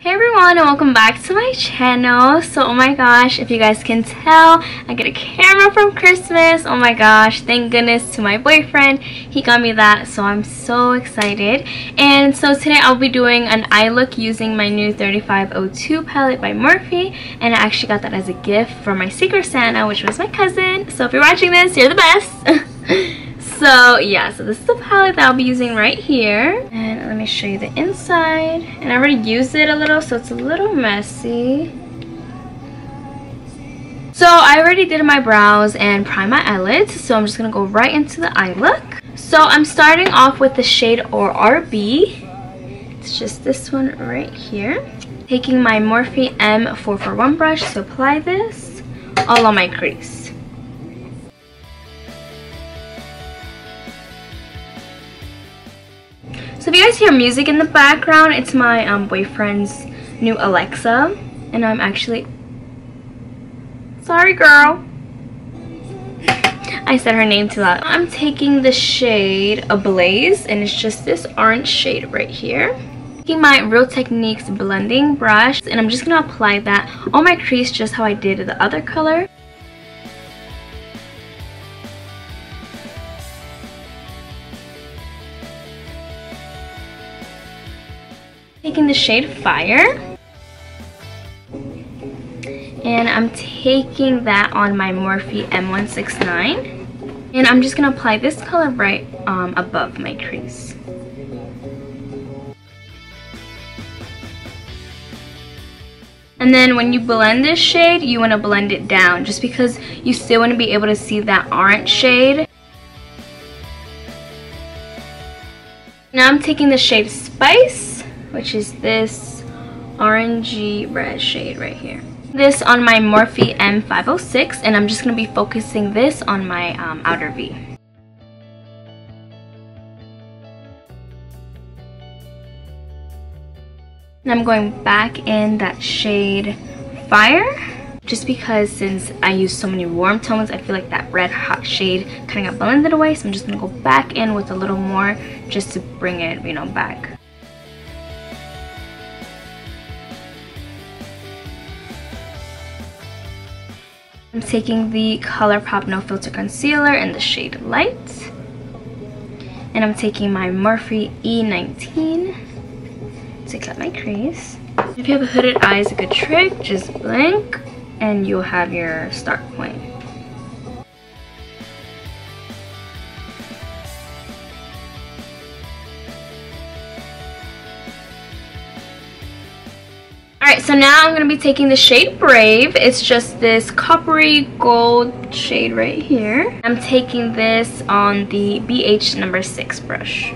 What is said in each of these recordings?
Hey everyone, and welcome back to my channel. So oh my gosh, if you guys can tell, I get a camera from Christmas. Oh my gosh, thank goodness to my boyfriend, he got me that, so I'm so excited. And so today I'll be doing an eye look using my new 3502 palette by Morphe, and I actually got that as a gift from my Secret Santa, which was my cousin. So if you're watching this, you're the best. So yeah, so this is the palette that I'll be using right here, and let me show you the inside. And I already used it a little, so it's a little messy. So I already did my brows and primed my eyelids, so I'm just gonna go right into the eye look. So I'm starting off with the shade RB. It's just this one right here. Taking my Morphe M441 brush to apply this all on my crease. So if you guys hear music in the background, it's my boyfriend's new Alexa, and I'm actually sorry girl, I said her name too loud. I'm taking the shade Ablaze, and it's just this orange shade right here. Taking my Real Techniques blending brush, and I'm just gonna apply that on my crease just how I did the other color. Taking the shade Fire, and I'm taking that on my Morphe M169, and I'm just gonna apply this color right above my crease. And then when you blend this shade, you want to blend it down just because you still want to be able to see that orange shade. Now I'm taking the shade Spice, which is this orangey red shade right here. This on my Morphe M506, and I'm just going to be focusing this on my outer V. And I'm going back in that shade Fire, just because since I use so many warm tones, I feel like that red hot shade kind of got blended away, so I'm just going to go back in with a little more just to bring it, you know, back. I'm taking the ColourPop No Filter Concealer in the shade Light. And I'm taking my Morphe E19 to cut my crease. If you have hooded eyes, a good trick, just blink and you'll have your start point. Alright, so now I'm going to be taking the shade Brave. It's just this coppery gold shade right here. I'm taking this on the BH number 6 brush.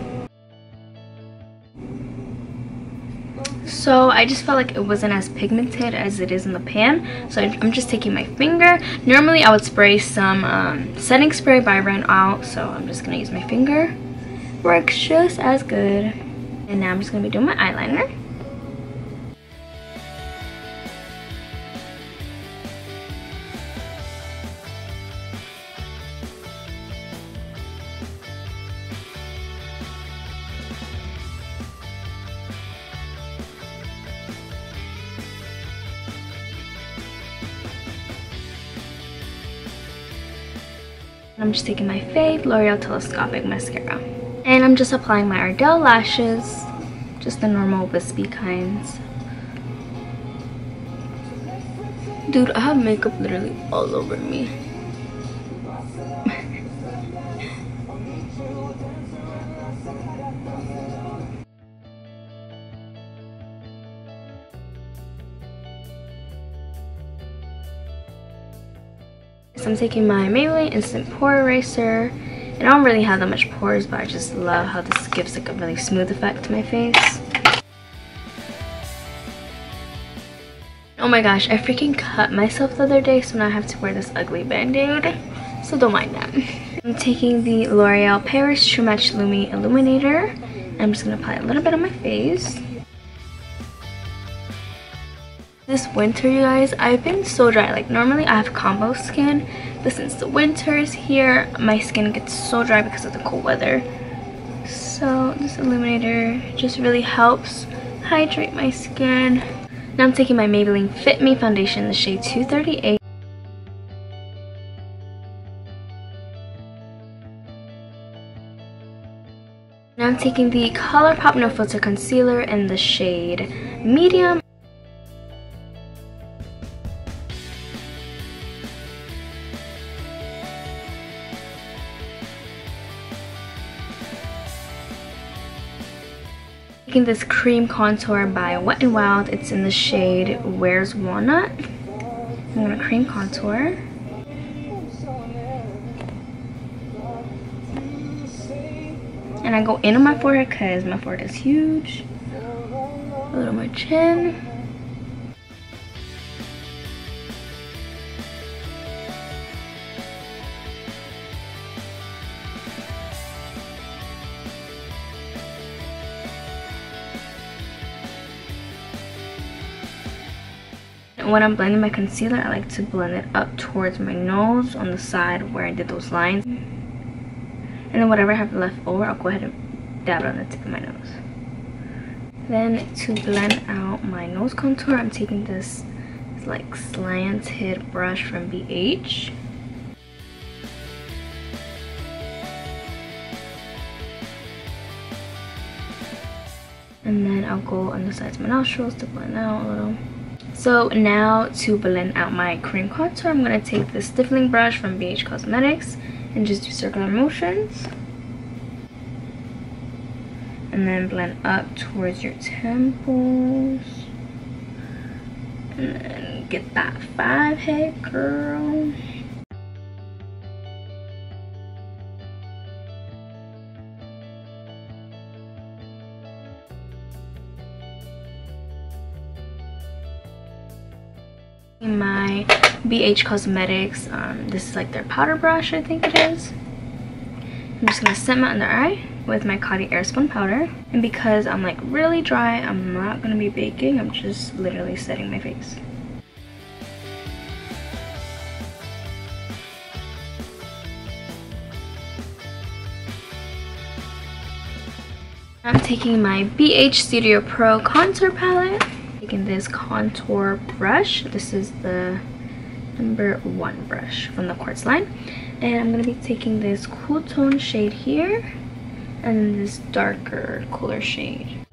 So I just felt like it wasn't as pigmented as it is in the pan, so I'm just taking my finger. Normally I would spray some setting spray, but I ran out, so I'm just going to use my finger. Works just as good. And now I'm just going to be doing my eyeliner. I'm just taking my fave L'Oreal Telescopic mascara, and I'm just applying my Ardell lashes, just the normal wispy kinds. Dude, I have makeup literally all over me. I'm taking my Maybelline Instant Pore Eraser, and I don't really have that much pores, but I just love how this gives like a really smooth effect to my face. Oh my gosh, I freaking cut myself the other day, so now I have to wear this ugly band-aid, so don't mind that. I'm taking the L'Oreal Paris True Match Lumi Illuminator, and I'm just going to apply a little bit on my face. This winter, you guys, I've been so dry. Like normally I have combo skin, but since the winter is here, my skin gets so dry because of the cold weather. So this illuminator just really helps hydrate my skin. Now I'm taking my Maybelline Fit Me foundation in the shade 238. Now I'm taking the ColourPop No Filter Concealer in the shade Medium. Taking this cream contour by Wet n Wild. It's in the shade Wheres Walnut. I'm gonna cream contour. And I go in on my forehead because my forehead is huge. A little more chin. When I'm blending my concealer, I like to blend it up towards my nose on the side where I did those lines. And then whatever I have left over, I'll go ahead and dab it on the tip of my nose. Then to blend out my nose contour, I'm taking this like slanted brush from BH. And then I'll go on the sides of my nostrils to blend out a little. So now to blend out my cream contour, I'm going to take this stippling brush from BH Cosmetics and just do circular motions. And then blend up towards your temples. And then get that 5 head, girl. My BH Cosmetics, this is like their powder brush, I think it is. I'm just gonna set my under eye with my Coty Airspun powder, and because I'm like really dry, I'm not gonna be baking. I'm just literally setting my face. I'm taking my BH Studio Pro Contour Palette. Taking this contour brush. This is the #1 brush from the Quartz line. And I'm going to be taking this cool tone shade here and then this darker, cooler shade.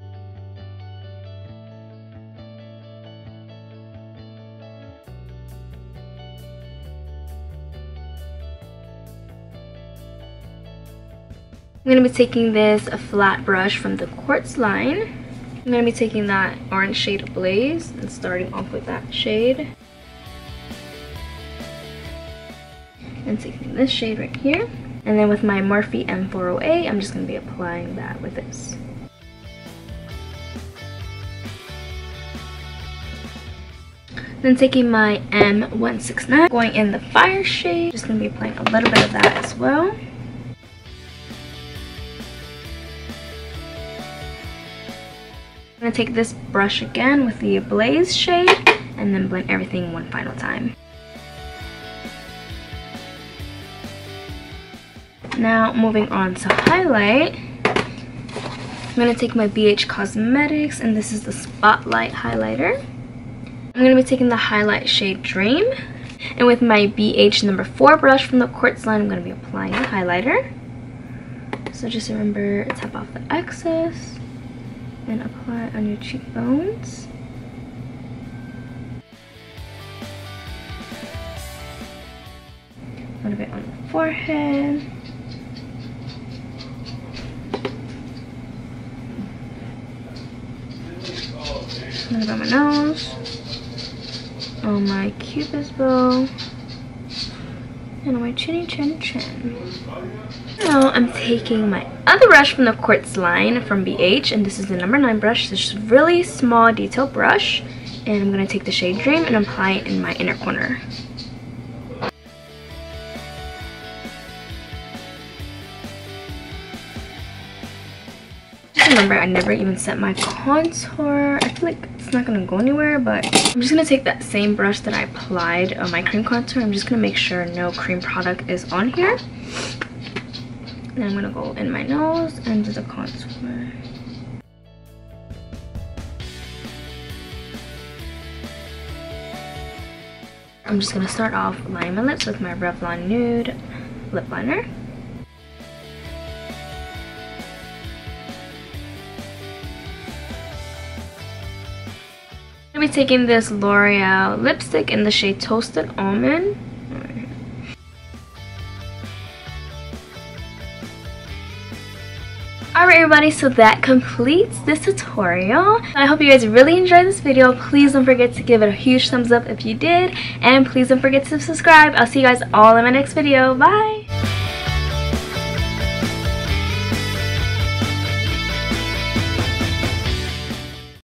I'm going to be taking this flat brush from the Quartz line. I'm going to be taking that orange shade Blaze and starting off with that shade. And taking this shade right here. And then with my Morphe M408, I'm just going to be applying that with this. Then taking my M169, going in the Fire shade. Just going to be applying a little bit of that as well. I'm going to take this brush again with the Blaze shade and then blend everything one final time. Now moving on to highlight. I'm going to take my BH Cosmetics and this is the Spotlight highlighter. I'm going to be taking the highlight shade Dream. And with my BH #4 brush from the Quartz line, I'm going to be applying the highlighter. So just remember, tap off the excess and apply on your cheekbones. A little bit on the forehead. A little bit on my nose. On my cupid's bow. And on my chinny chin chin. Now I'm taking my other brush from the Quartz line from BH, and this is the #9 brush. This is a really small detail brush, and I'm going to take the shade Dream and apply it in my inner corner. Just remember, I never even set my contour. I feel like it's not going to go anywhere, but I'm just going to take that same brush that I applied on my cream contour. I'm just going to make sure no cream product is on here. Then I'm going to go in my nose and do the contour. I'm just going to start off lining my lips with my Revlon Nude lip liner. I'm going to be taking this L'Oreal lipstick in the shade Toasted Almond. Alright everybody, so that completes this tutorial. I hope you guys really enjoyed this video. Please don't forget to give it a huge thumbs up if you did. And please don't forget to subscribe. I'll see you guys all in my next video. Bye!